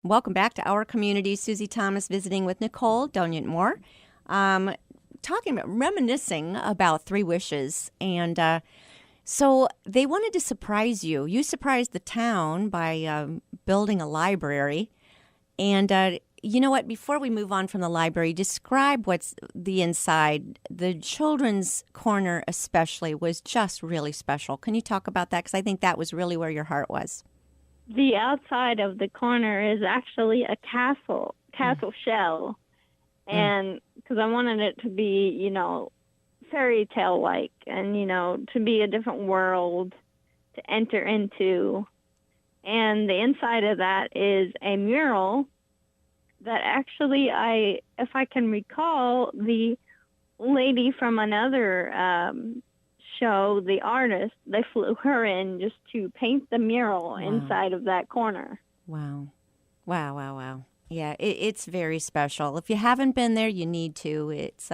Welcome back to Our Community. Susie Thomas visiting with Nicole Donyant-Moore, talking about reminiscing about Three Wishes. And so they wanted to surprise you. You surprised the town by building a library. And you know what? Before we move on from the library, describe what's the inside. The children's corner especially was just really special. Can you talk about that? Because I think that was really where your heart was. The outside of the corner is actually a castle shell. And because I wanted it to be, fairy tale like and, to be a different world to enter into. And the inside of that is a mural that actually if I can recall, the lady from another show, the artist, they flew her in just to paint the mural inside of that corner. Wow. Wow. Yeah, it's very special. If you haven't been there, you need to. It's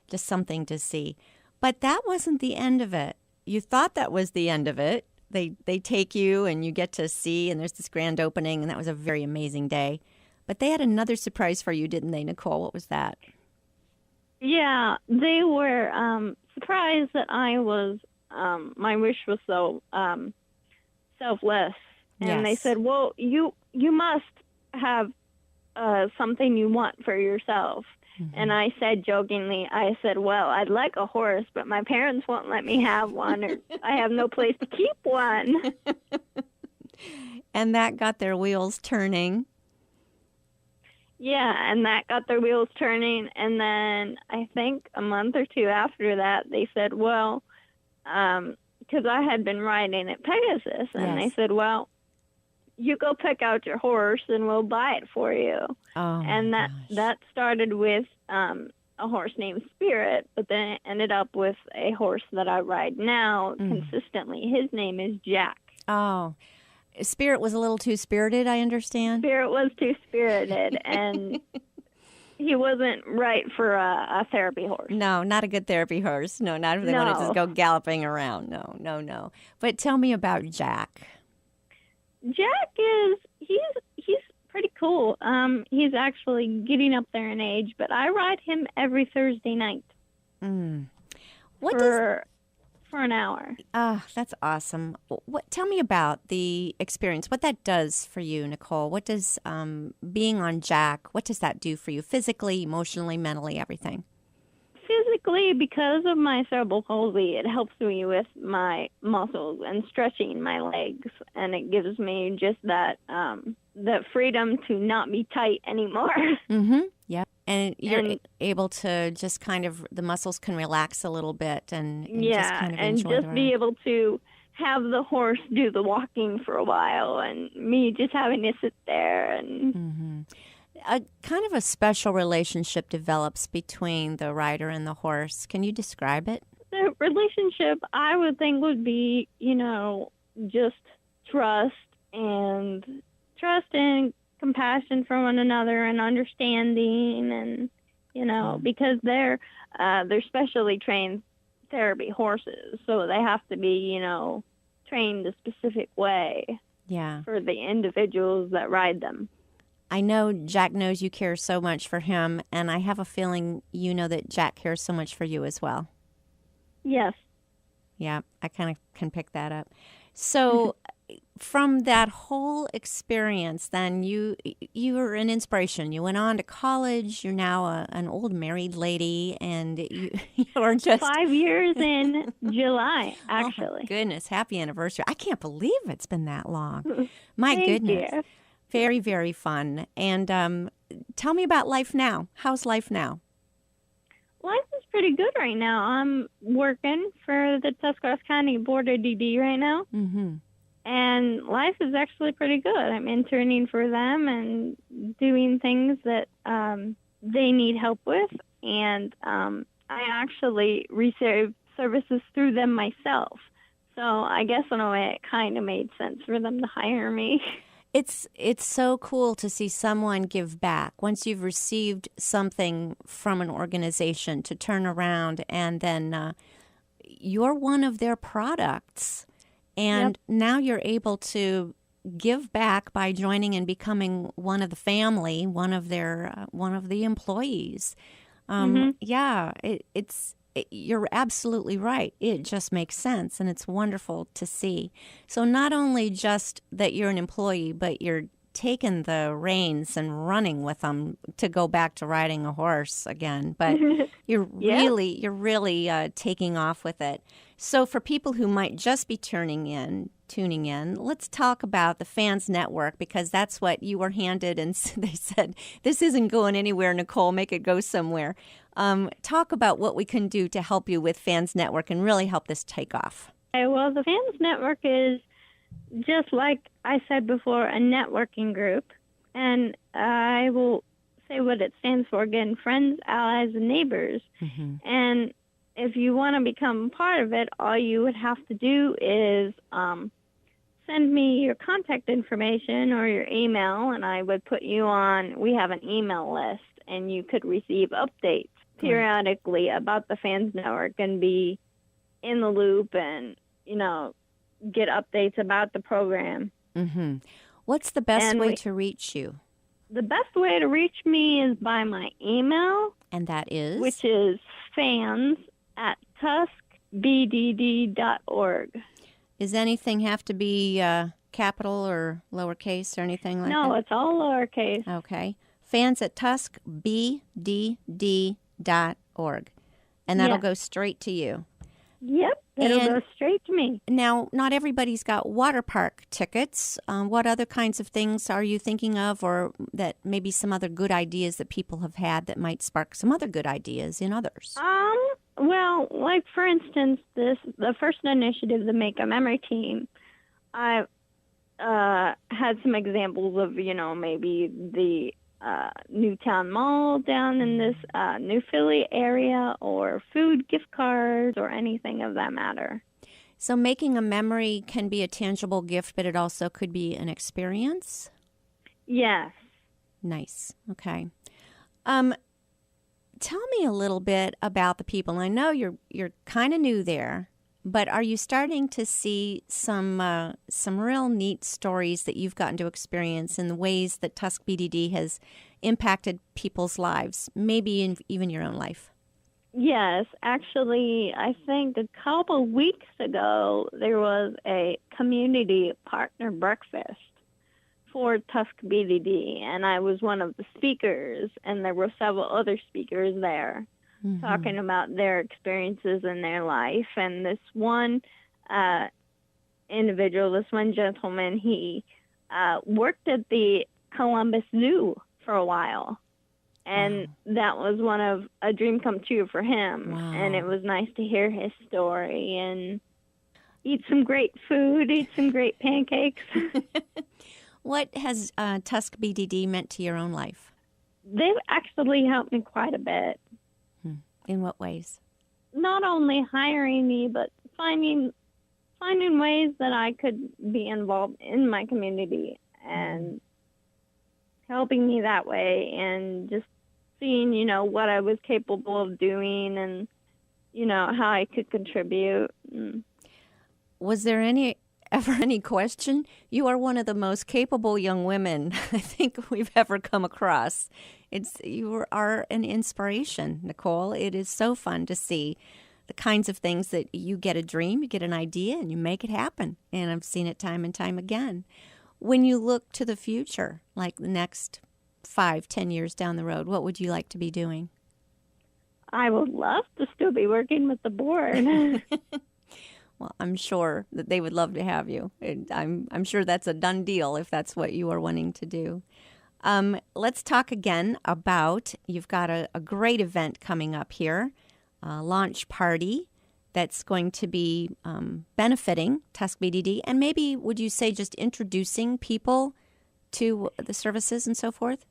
just something to see. But that wasn't the end of it. You thought that was the end of it. They take you and you get to see, and there's this grand opening, and that was a very amazing day. But they had another surprise for you, didn't they, Nicole? What was that? Yeah, they were surprised that I was, my wish was so selfless. And They said, well, you must have something you want for yourself. Mm-hmm. And I said jokingly, well, I'd like a horse, but my parents won't let me have one, or I have no place to keep one. And that got their wheels turning. Yeah, and that got their wheels turning. And then I think a month or two after that, they said, well, because I had been riding at Pegasus, and They said, well, you go pick out your horse and we'll buy it for you. Oh, and that started with a horse named Spirit, but then it ended up with a horse that I ride now consistently. His name is Jack. Oh, Spirit was a little too spirited, I understand. Spirit was too spirited, and he wasn't right for a therapy horse. No, not a good therapy horse. No, not if they wanted to just go galloping around. No. But tell me about Jack. Jack he's pretty cool. He's actually getting up there in age, but I ride him every Thursday night. For an hour. That's awesome. Tell me about the experience, what that does for you, Nicole. What does being on Jack, what does that do for you physically, emotionally, mentally, everything? Physically, because of my cerebral palsy, it helps me with my muscles and stretching my legs, and it gives me just that freedom to not be tight anymore. Mm-hmm. Yep. And you're able to just kind of, the muscles can relax a little bit and just kind of enjoy the ride. Be able to have the horse do the walking for a while and me just having to sit there. And a kind of a special relationship develops between the rider and the horse. Can you describe it? The relationship, I would think, would be, just trust and compassion for one another and understanding, and because they're specially trained therapy horses, so they have to be trained a specific way for the individuals that ride them. I know Jack knows you care so much for him, and I have a feeling you know that Jack cares so much for you as well. Yes. Yeah, I kind of can pick that up. So from that whole experience, then you were an inspiration. You went on to college. You're now an old married lady, and you're just 5 years in July, actually. Oh my goodness, happy anniversary. I can't believe it's been that long. My Thank goodness. You. Very, very fun. And tell me about life now. How's life now? Life is pretty good right now. I'm working for the Tuscarawas County Board of DD right now. Mm-hmm. And life is actually pretty good. I'm interning for them and doing things that they need help with. And I actually receive services through them myself. So I guess in a way it kind of made sense for them to hire me. It's so cool to see someone give back once you've received something from an organization to turn around and then you're one of their products. And now you're able to give back by joining and becoming one of the family, one of the employees. Yeah, you're absolutely right. It just makes sense, and it's wonderful to see. So not only just that you're an employee, but you're taking the reins and running with them to go back to riding a horse again. But you're Yeah. really taking off with it. So for people who might just be tuning in, let's talk about the Fans Network, because that's what you were handed, and they said, this isn't going anywhere, Nicole, make it go somewhere. Talk about what we can do to help you with Fans Network and really help this take off. Okay, well, the Fans Network is, just like I said before, a networking group. And I will say what it stands for again: friends, allies, and neighbors. And if you want to become part of it, all you would have to do is send me your contact information or your email, and I would put you on. We have an email list, and you could receive updates periodically about the Fans Network and be in the loop and, get updates about the program. What's the best way to reach you? The best way to reach me is by my email. And that is? Which is fans@tuskbdd.org. Does anything have to be capital or lowercase or anything like that? No, it's all lowercase. Okay. fans@tuskbdd.org. And that'll go straight to you. Yep, it'll go straight to me. Now, not everybody's got water park tickets. What other kinds of things are you thinking of, or that maybe some other good ideas that people have had that might spark some other good ideas in others? Well, like for instance, the first initiative, the Make a Memory Team, I had some examples of, maybe the Newtown Mall down in this New Philly area, or food gift cards, or anything of that matter. So making a memory can be a tangible gift, but it also could be an experience? Yes. Nice. Okay. Tell me a little bit about the people. I know you're kind of new there, but are you starting to see some real neat stories that you've gotten to experience in the ways that Tusk BDD has impacted people's lives, maybe even your own life? Yes, actually, I think a couple weeks ago there was a community partner breakfast for Tusk BDD, and I was one of the speakers, and there were several other speakers there talking about their experiences in their life. And this one individual, this one gentleman, he worked at the Columbus Zoo for a while. And that was a dream come true for him. Wow. And it was nice to hear his story and eat some great food, eat some great pancakes. What has Tusk BDD meant to your own life? They've actually helped me quite a bit. In what ways? Not only hiring me, but finding ways that I could be involved in my community and helping me that way, and just seeing, what I was capable of doing and, how I could contribute. Was there ever any question? You are one of the most capable young women I think we've ever come across. You are an inspiration, Nicole. It is so fun to see the kinds of things that you get a dream, you get an idea, and you make it happen. And I've seen it time and time again. When you look to the future, like the next 5-10 years down the road, what would you like to be doing? I would love to still be working with the board. Well, I'm sure that they would love to have you. I'm sure that's a done deal if that's what you are wanting to do. Let's talk again about, you've got a great event coming up here, a launch party that's going to be benefiting Tusk BDD. And maybe, would you say, just introducing people to the services and so forth?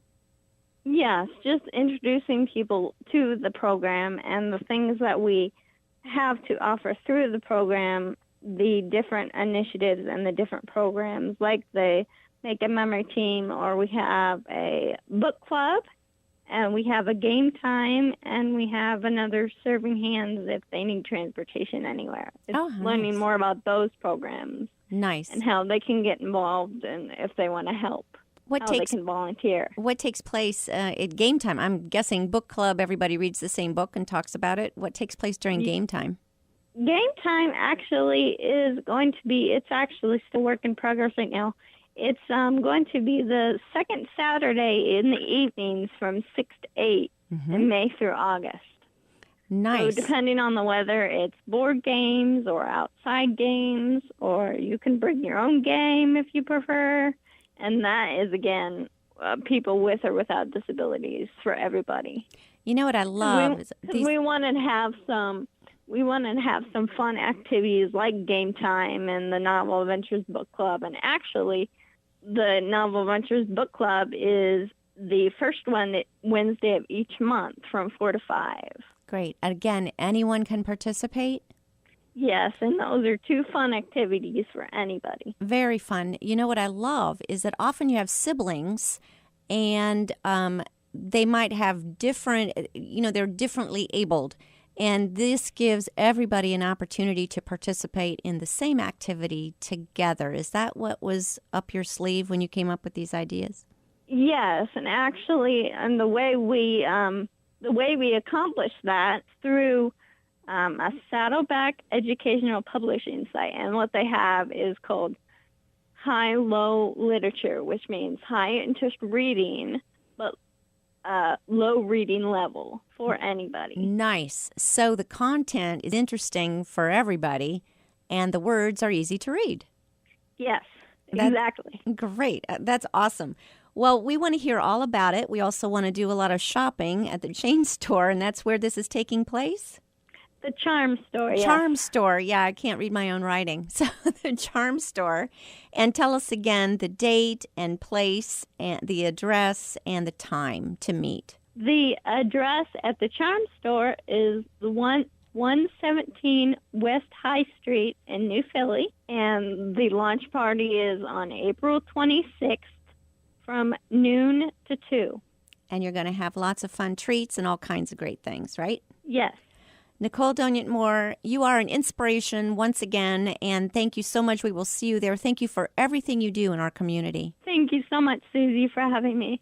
Yes, just introducing people to the program and the things that we have to offer through the program, the different initiatives and the different programs, like the Make a Memory Team, or we have a book club, and we have a game time, and we have another serving hands if they need transportation anywhere. It's learning more about those programs. Nice. and how they can get involved and if they want to help, What how takes they can volunteer. what takes place at game time? I'm guessing book club, everybody reads the same book and talks about it. What takes place during game time? Game time actually is going to be, it's actually still work in progress right now. It's going to be the second Saturday in the evenings from 6 to 8 in May through August. Nice. So depending on the weather, it's board games or outside games, or you can bring your own game if you prefer. And that is, again, people with or without disabilities, for everybody. You know what I love is these. We wanted to have some. We wanted to have some fun activities like game time and the Novel Adventures Book Club. And actually, the Novel Adventures Book Club is the first Wednesday of each month from 4 to 5. Great. Again, anyone can participate. Yes, and those are 2 fun activities for anybody. Very fun. You know what I love is that often you have siblings, and they might have different. They're differently abled. And this gives everybody an opportunity to participate in the same activity together. Is that what was up your sleeve when you came up with these ideas? Yes, and actually, and the way we accomplish that through a Saddleback educational publishing site, and what they have is called high-low literature, which means high interest reading, but low reading level for anybody. Nice. So the content is interesting for everybody, and the words are easy to read. Yes, exactly. Great. That's awesome. Well, we want to hear all about it. We also want to do a lot of shopping at the chain store, and that's where this is taking place? The Charm Store, yes. Charm Store. Yeah, I can't read my own writing. So the Charm Store. And tell us again the date and place and the address and the time to meet. The address at the Charm Store is the 117 West High Street in New Philly. And the launch party is on April 26th from noon to 2. And you're going to have lots of fun treats and all kinds of great things, right? Yes. Nicole Donyett-Moore, you are an inspiration once again, and thank you so much. We will see you there. Thank you for everything you do in our community. Thank you so much, Susie, for having me.